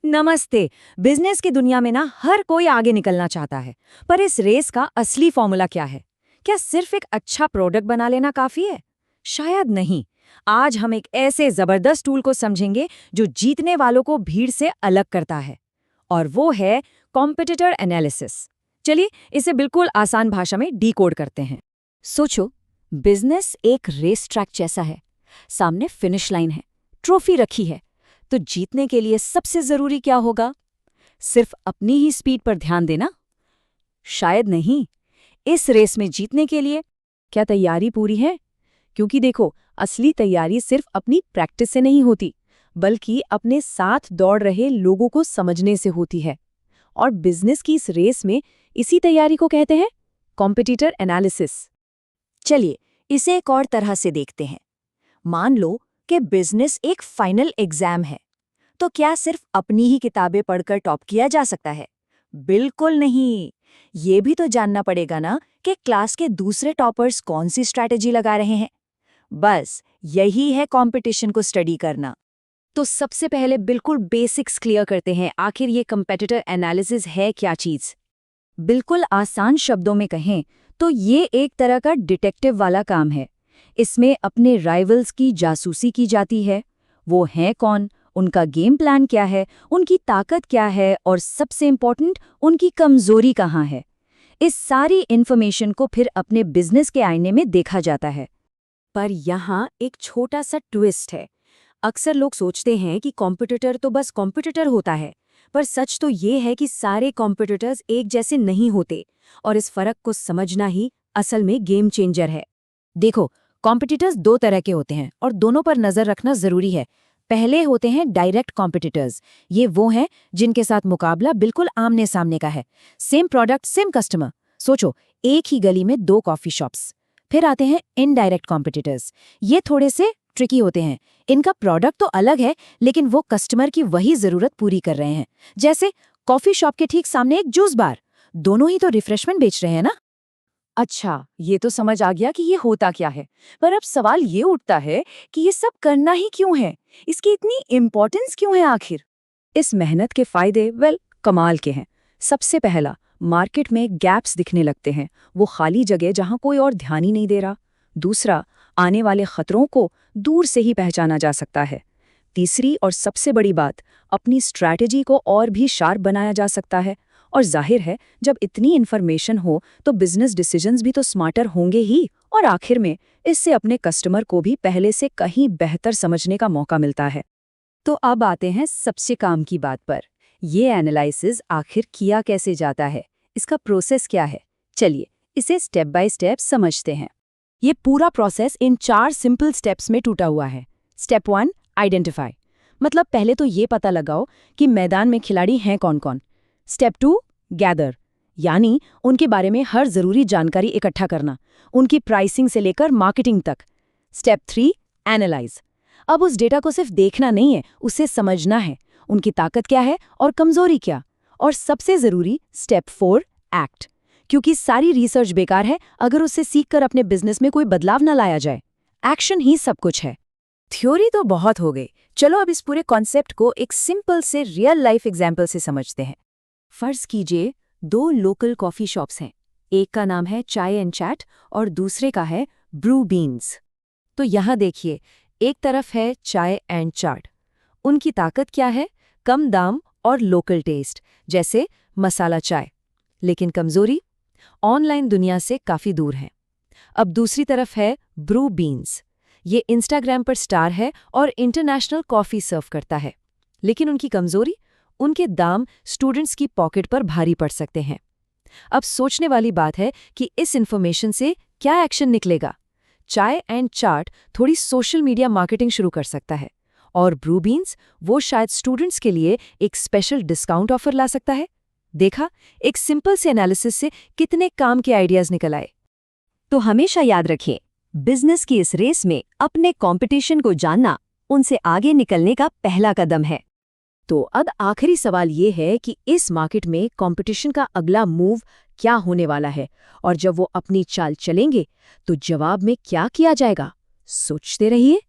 नमस्ते। बिजनेस की दुनिया में ना हर कोई आगे निकलना चाहता है, पर इस रेस का असली फॉर्मूला क्या है? क्या सिर्फ एक अच्छा प्रोडक्ट बना लेना काफी है? शायद नहीं। आज हम एक ऐसे जबरदस्त टूल को समझेंगे जो जीतने वालों को भीड़ से अलग करता है, और वो है कॉम्पिटिटर एनालिसिस। चलिए इसे बिल्कुल आसान भाषा में डिकोड करते हैं। सोचो, बिजनेस एक रेस ट्रैक जैसा है। सामने फिनिश लाइन है, ट्रॉफी रखी है। तो जीतने के लिए सबसे जरूरी क्या होगा? सिर्फ अपनी ही स्पीड पर ध्यान देना? शायद नहीं। इस रेस में जीतने के लिए क्या तैयारी पूरी है? क्योंकि देखो, असली तैयारी सिर्फ अपनी प्रैक्टिस से नहीं होती, बल्कि अपने साथ दौड़ रहे लोगों को समझने से होती है। और बिजनेस की इस रेस में इसी तैयारी को कहते हैं कॉम्पिटिटर एनालिसिस। चलिए इसे एक और तरह से देखते हैं। मान लो कि बिजनेस एक फाइनल एग्जाम है, तो क्या सिर्फ अपनी ही किताबें पढ़कर टॉप किया जा सकता है? बिल्कुल नहीं। ये भी तो जानना पड़ेगा ना कि क्लास के दूसरे टॉपर्स कौन सी स्ट्रैटेजी लगा रहे हैं। बस यही है कंपटीशन को स्टडी करना। तो सबसे पहले बिल्कुल बेसिक्स क्लियर करते हैं। आखिर ये कंपेटिटर एनालिसिस है क्या चीज? बिल्कुल आसान शब्दों में कहें तो ये एक तरह का डिटेक्टिव वाला काम है। इसमें अपने राइवल्स की जासूसी की जाती है। वो हैं कौन, उनका गेम प्लान क्या है, उनकी ताकत क्या है, और सबसे इम्पोर्टेंट, उनकी कमजोरी कहाँ है। इस सारी इन्फॉर्मेशन को फिर अपने बिजनेस के आईने में देखा जाता है। पर यहाँ एक छोटा सा ट्विस्ट है। अक्सर लोग सोचते हैं कि कॉम्पिटिटर तो बस कॉम्पिटिटर होता है, पर सच तो ये है कि सारे कॉम्पिटिटर्स एक जैसे नहीं होते, और इस फर्क को समझना ही असल में गेम चेंजर है। देखो, कॉम्पिटिटर्स दो तरह के होते हैं और दोनों पर नजर रखना जरूरी है। पहले होते हैं डायरेक्ट कॉम्पिटिटर्स। ये वो हैं जिनके साथ मुकाबला बिल्कुल आमने सामने का है। Same product, same customer. सोचो, एक ही गली में दो कॉफी शॉप्स। फिर आते हैं इनडायरेक्ट कॉम्पिटिटर्स। ये थोड़े से ट्रिकी होते हैं। इनका प्रोडक्ट तो अलग है, लेकिन वो कस्टमर की वही जरूरत पूरी कर रहे हैं। जैसे कॉफी शॉप के ठीक सामने एक जूस बार। दोनों ही तो रिफ्रेशमेंट बेच रहे हैं ना। अच्छा, ये तो समझ आ गया कि ये होता क्या है। पर अब सवाल ये उठता है कि ये सब करना ही क्यों है? इसकी इतनी इम्पोर्टेंस क्यों है आखिर? इस मेहनत के फायदे कमाल के हैं। सबसे पहला, मार्केट में गैप्स दिखने लगते हैं। वो खाली जगह जहां कोई और ध्यान ही नहीं दे रहा। दूसरा, आने वाले खतरों को दूर से ही पहचाना जा सकता है। तीसरी और सबसे बड़ी बात, अपनी स्ट्रैटेजी को और भी शार्प बनाया जा सकता है। और जाहिर है, जब इतनी इन्फॉर्मेशन हो तो बिजनेस डिसीजंस भी तो स्मार्टर होंगे ही। और आखिर में इससे अपने कस्टमर को भी पहले से कहीं बेहतर समझने का मौका मिलता है। तो अब आते हैं सबसे काम की बात पर। ये एनालिसिस आखिर किया कैसे जाता है? इसका प्रोसेस क्या है? चलिए इसे स्टेप बाय स्टेप समझते हैं। ये पूरा प्रोसेस इन 4 सिंपल स्टेप्स में टूटा हुआ है। Step 1, identify. मतलब पहले तो ये पता लगाओ कि मैदान में खिलाड़ी हैं कौन-कौन। स्टेप 2, गैदर, यानी उनके बारे में हर जरूरी जानकारी इकट्ठा करना, उनकी प्राइसिंग से लेकर मार्केटिंग तक। Step 3, analyse. अब उस डेटा को सिर्फ देखना नहीं है, उसे समझना है। उनकी ताकत क्या है और कमजोरी क्या। और सबसे जरूरी स्टेप 4, एक्ट। क्योंकि सारी रिसर्च बेकार है अगर उससे सीखकर अपने बिजनेस में कोई बदलाव न लाया जाए। एक्शन ही सब कुछ है। थ्योरी तो बहुत हो गई, चलो अब इस पूरे कॉन्सेप्ट को एक सिंपल से रियल लाइफ एग्जाम्पल से समझते हैं। फर्ज कीजिए 2 लोकल कॉफी शॉप्स हैं। एक का नाम है चाय एंड चैट और दूसरे का है ब्रू बीन्स। तो यहाँ देखिए, एक तरफ है चाय एंड चाट। उनकी ताकत क्या है? कम दाम और लोकल टेस्ट, जैसे मसाला चाय। लेकिन कमजोरी? ऑनलाइन दुनिया से काफी दूर है। अब दूसरी तरफ है ब्रू बीन्स। ये इंस्टाग्राम पर स्टार है और इंटरनेशनल कॉफी सर्व करता है। लेकिन उनकी कमजोरी? उनके दाम स्टूडेंट्स की पॉकेट पर भारी पड़ सकते हैं। अब सोचने वाली बात है कि इस इंफॉर्मेशन से क्या एक्शन निकलेगा। चाय एंड चाट थोड़ी सोशल मीडिया मार्केटिंग शुरू कर सकता है, और ब्रू बीन्स वो शायद स्टूडेंट्स के लिए एक स्पेशल डिस्काउंट ऑफर ला सकता है। देखा, एक सिंपल से एनालिसिस से कितने काम के आइडियाज निकल आए। तो हमेशा याद रखिए, बिजनेस की इस रेस में अपने कंपटीशन को जानना उनसे आगे निकलने का पहला कदम है। तो अब आखिरी सवाल ये है कि इस मार्केट में कंपटीशन का अगला मूव क्या होने वाला है, और जब वो अपनी चाल चलेंगे तो जवाब में क्या किया जाएगा? सोचते रहिए।